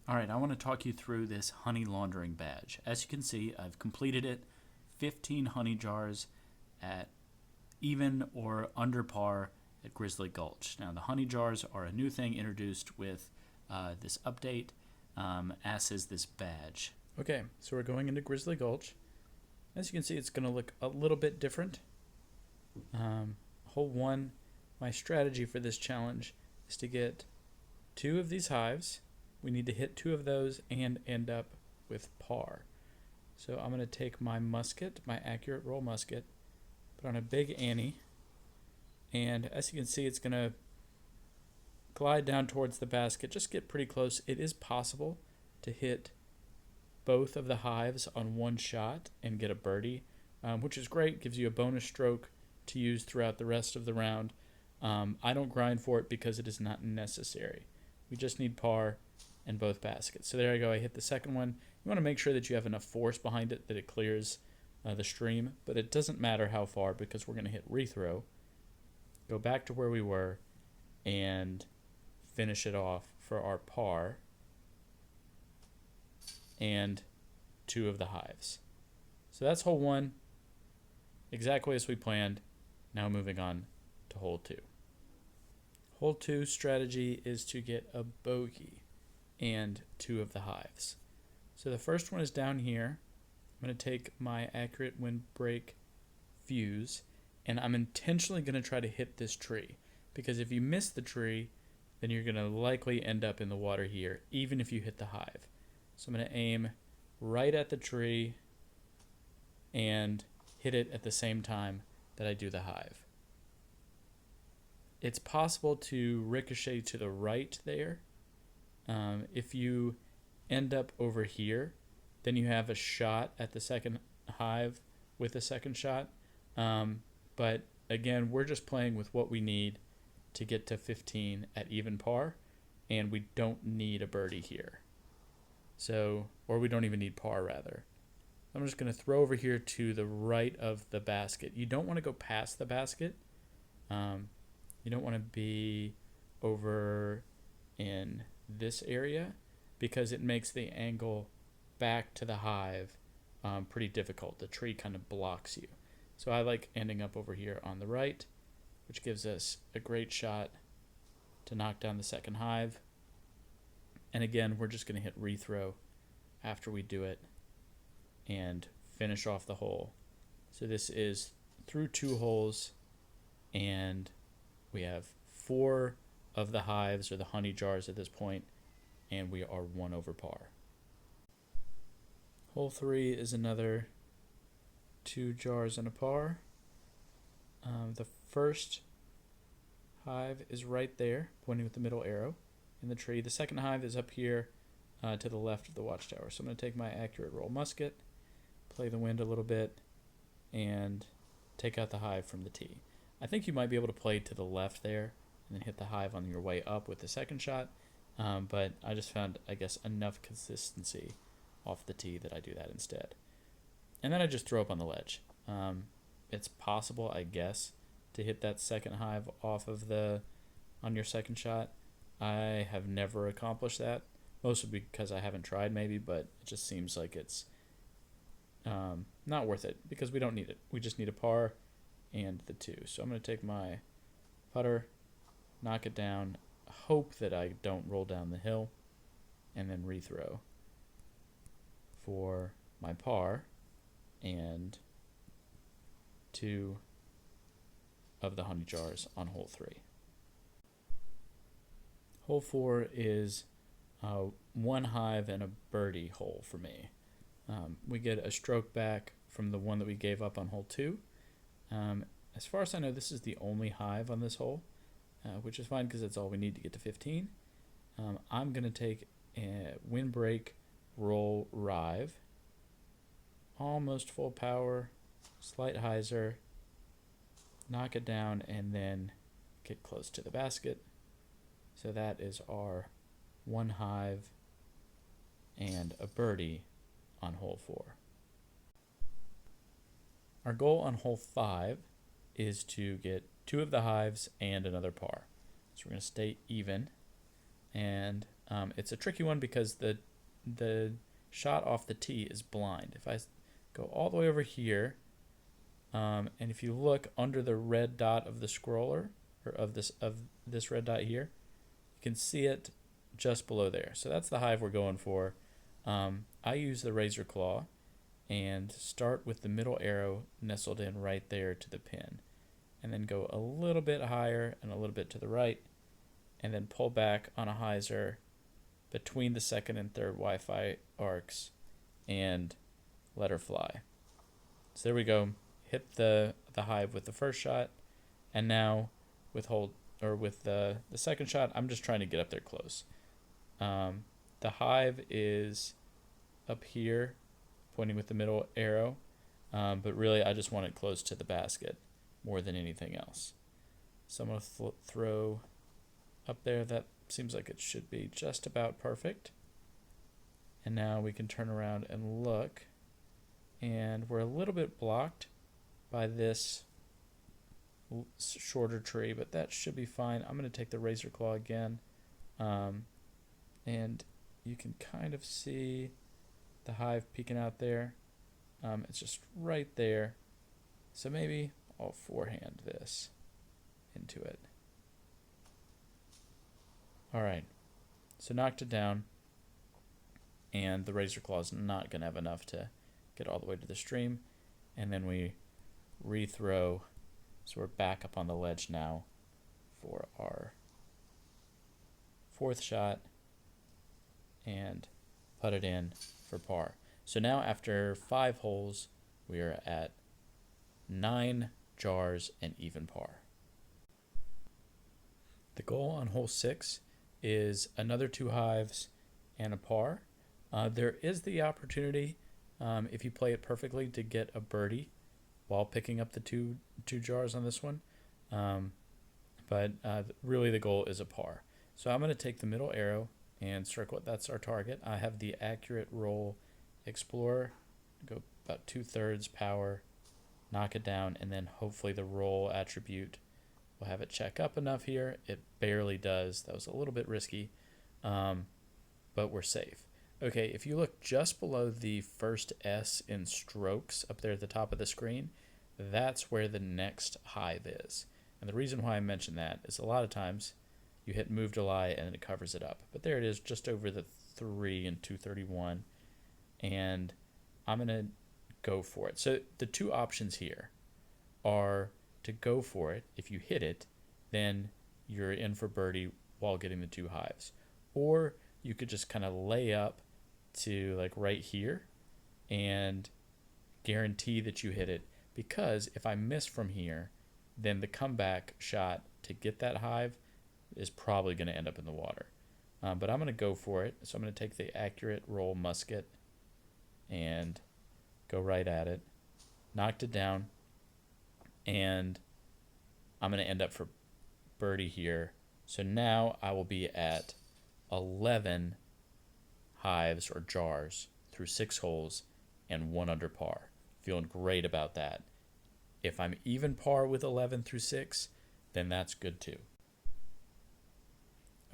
All right, I want to talk you through this honey laundering badge. As you can see, I've completed it. 15 honey jars at even or under par at Grizzly Gulch. Now, the honey jars are a new thing introduced with this update, as is this badge. Okay, so we're going into Grizzly Gulch. As you can see, it's going to look a little bit different. Hole 1, my strategy for this challenge is to get 2 of these hives. We need to hit 2 of those and end up with par. So I'm going to take my musket, my accurate roll musket, put on a big Annie, and as you can see, it's going to glide down towards the basket. Just get pretty close. It is possible to hit both of the hives on one shot and get a birdie, which is great. Gives you a bonus stroke to use throughout the rest of the round. I don't grind for it because it is not necessary. We just need par in both baskets. So there I go. I hit the second one. You want to make sure that you have enough force behind it that it clears the stream, but it doesn't matter how far because we're going to hit rethrow, go back to where we were, and finish it off for our par and 2 of the hives. So that's hole 1, exactly as we planned. Now moving on to hole 2. Hole 2 strategy is to get a bogey and 2 of the hives. So the first one is down here. I'm going to take my accurate windbreak fuse, and I'm intentionally going to try to hit this tree, because if you miss the tree, then you're going to likely end up in the water here, even if you hit the hive. So I'm going to aim right at the tree and hit it at the same time that I do the hive. It's possible to ricochet to the right there. If you end up over here, then you have a shot at the second hive with a second shot. But again, we're just playing with what we need to get to 15 at even par, and we don't need a birdie here. So, or we don't even need par rather. I'm just going to throw over here to the right of the basket. You don't want to go past the basket. You don't want to be over in this area because it makes the angle back to the hive pretty difficult. The tree kind of blocks you. So I like ending up over here on the right, which gives us a great shot to knock down the second hive. And again, we're just going to hit rethrow after we do it and finish off the hole. So this is through 2 holes, and we have 4 of the hives or the honey jars at this point, and we are 1 over par. Hole 3 is another 2 jars and a par. The first hive is right there, pointing with the middle arrow in the tree. The second hive is up here to the left of the watchtower. So I'm going to take my accurate roll musket, play the wind a little bit, and take out the hive from the tee. I think you might be able to play to the left there and then hit the hive on your way up with the second shot, but I just found, I guess, enough consistency off the tee that I do that instead. And then I just throw up on the ledge. It's possible, I guess, to hit that second hive off of on your second shot. I have never accomplished that, mostly because I haven't tried maybe, but it just seems like it's not worth it because we don't need it. We just need a par and the 2. So I'm going to take my putter, knock it down, hope that I don't roll down the hill, and then rethrow for my par and 2 of the honey jars on hole 3. Hole 4 is 1 hive and a birdie hole for me. We get a stroke back from the one that we gave up on hole 2. As far as I know, this is the only hive on this hole, which is fine because that's all we need to get to 15. I'm going to take a windbreak roll rive, almost full power, slight hyzer, knock it down, and then get close to the basket. So that is our 1 hive and a birdie on hole 4. Our goal on hole 5 is to get 2 of the hives and another par. So we're going to stay even, and It's a tricky one because the shot off the tee is blind. If I go all the way over here, and if you look under the red dot of the scroller, or of this red dot here, you can see it just below there. So that's the hive we're going for. I use the razor claw and start with the middle arrow nestled in right there to the pin, and then go a little bit higher and a little bit to the right, and then pull back on a hyzer between the second and third Wi-Fi arcs and let her fly. So there we go. Hit the hive with the first shot, and now with the second shot, I'm just trying to get up there close. The hive is up here, pointing with the middle arrow, but really I just want it close to the basket more than anything else. So I'm going to throw up there. That seems like it should be just about perfect. And now we can turn around and look, and we're a little bit blocked by this shorter tree, but that should be fine. I'm going to take the razor claw again, and you can kind of see the hive peeking out there. It's just right there, so maybe I'll forehand this into it. Alright, so knocked it down, and the razor claw is not going to have enough to get all the way to the stream, and then we rethrow, so we're back up on the ledge now for our fourth shot, and put it in for par. So now after 5 holes, we are at 9 jars and even par. The goal on hole 6 is another 2 hives and a par. There is the opportunity, if you play it perfectly, to get a birdie while picking up the two jars on this one. But really the goal is a par. So I'm going to take the middle arrow and circle it. That's our target. I have the Accurate Roll Explorer. Go about 2/3 power, knock it down, and then hopefully the roll attribute will have it check up enough here. It barely does. That was a little bit risky, but we're safe. Okay, if you look just below the first S in strokes up there at the top of the screen, that's where the next hive is. And the reason why I mention that is a lot of times you hit move to lie and it covers it up. But there it is, just over the 3 and 231. And I'm going to go for it. So the two options here are to go for it. If you hit it, then you're in for birdie while getting the 2 hives. Or you could just kind of lay up to like right here and guarantee that you hit it, because if I miss from here, then the comeback shot to get that hive is probably going to end up in the water. But I'm going to go for it. So I'm going to take the Accurate Roll musket and go right at it. Knocked it down. And I'm going to end up for birdie here. So now I will be at 11 hives or jars through 6 holes and 1 under par. Feeling great about that. If I'm even par with 11 through 6, then that's good too.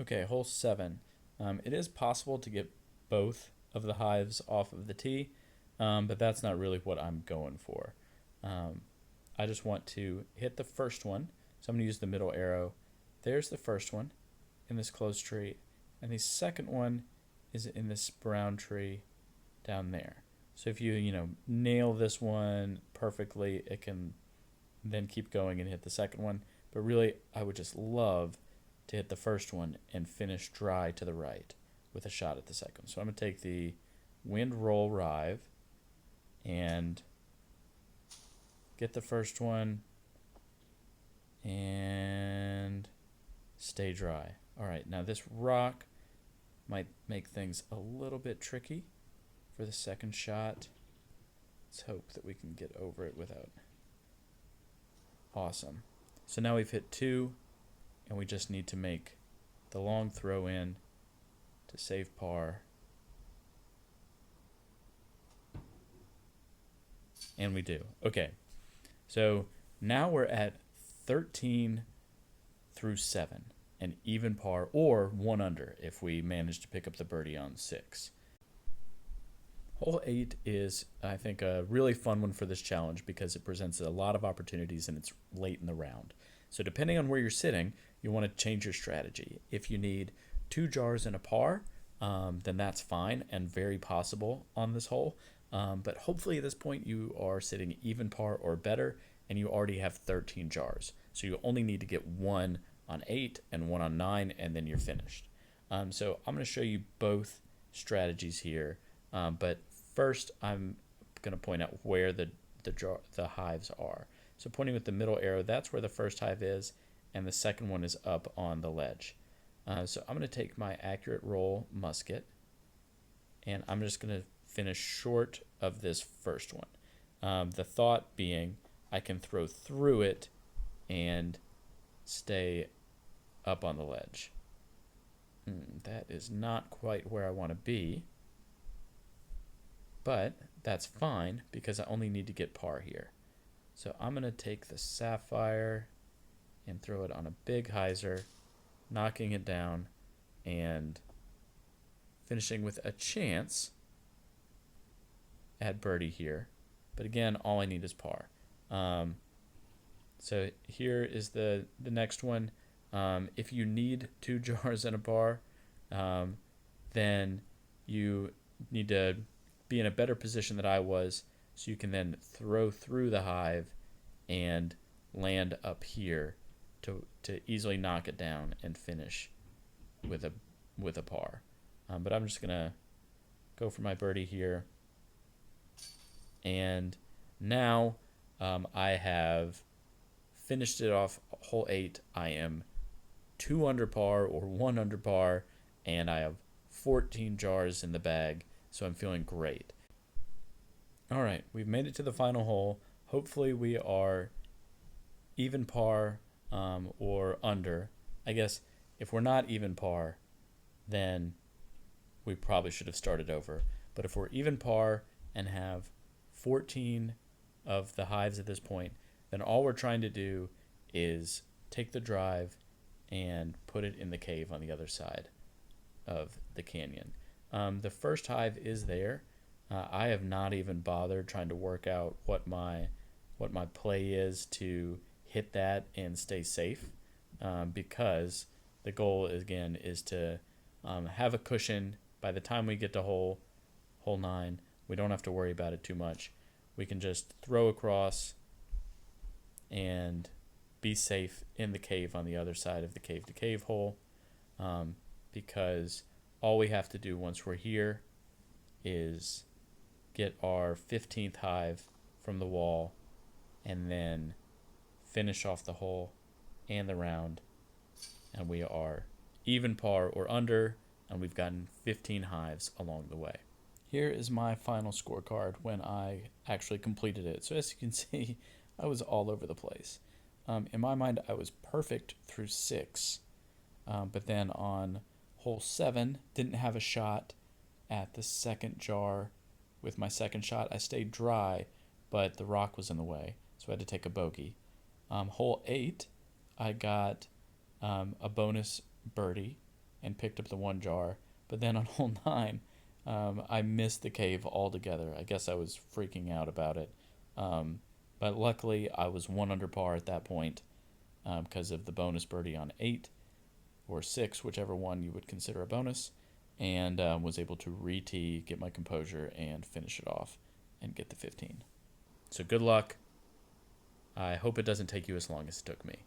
Okay, hole 7. It is possible to get both of the hives off of the tee, but that's not really what I'm going for. I just want to hit the first one, so I'm going to use the middle arrow. There's the first one in this closed tree, and the second one is in this brown tree down there. So if you nail this one perfectly, it can then keep going and hit the second one. But really, I would just love to hit the first one and finish dry to the right with a shot at the second. So I'm going to take the Wind Roll Rive and get the first one and stay dry. All right, now this rock might make things a little bit tricky for the second shot. Let's hope that we can get over it without. Awesome. So now we've hit 2, and we just need to make the long throw in to save par. And we do. Okay. So now we're at 13 through 7. an even par, or 1 under if we manage to pick up the birdie on 6. Hole 8 is, I think, a really fun one for this challenge because it presents a lot of opportunities and it's late in the round. So depending on where you're sitting, you want to change your strategy. If you need 2 jars and a par, then that's fine and very possible on this hole. But hopefully at this point you are sitting even par or better and you already have 13 jars. So you only need to get 1 on 8 and 1 on 9 and then you're finished. So I'm going to show you both strategies here. But first, I'm going to point out where the hives are. So pointing with the middle arrow, that's where the first hive is, and the second one is up on the ledge. So I'm going to take my accurate roll musket, and I'm just going to finish short of this first one. The thought being I can throw through it and stay up on the ledge. That is not quite where I want to be. But that's fine because I only need to get par here. So I'm going to take the sapphire and throw it on a big hyzer, knocking it down and finishing with a chance at birdie here. But again, all I need is par. So here is the next one. If you need 2 jars and a par, then you need to be in a better position than I was, so you can then throw through the hive and land up here to easily knock it down and finish with a par. But I'm just gonna go for my birdie here, and now I have finished it off hole 8. I am 2 under par or 1 under par, and I have 14 jars in the bag. So I'm feeling great. All right, we've made it to the final hole. Hopefully we are even par or under. I guess if we're not even par, then we probably should have started over. But if we're even par and have 14 of the hives at this point, then all we're trying to do is take the drive and put it in the cave on the other side of the canyon. The first hive is there. I have not even bothered trying to work out what my play is to hit that and stay safe, because the goal again is to have a cushion. By the time we get to hole 9, we don't have to worry about it too much. We can just throw across and be safe in the cave on the other side of the cave to cave hole, because all we have to do once we're here is get our 15th hive from the wall and then finish off the hole and the round, and we are even par or under, and we've gotten 15 hives along the way. Here is my final scorecard when I actually completed it. So as you can see, I was all over the place. In my mind, I was perfect through 6, but then on hole 7, didn't have a shot at the second jar with my second shot. I stayed dry, but the rock was in the way, so I had to take a bogey. Hole 8, I got a bonus birdie and picked up the 1 jar, but then on hole 9, I missed the cave altogether. I guess I was freaking out about it. But luckily, I was 1 under par at that point because of the bonus birdie on 8 or 6, whichever one you would consider a bonus, and was able to re-tee, get my composure, and finish it off and get the 15. So good luck. I hope it doesn't take you as long as it took me.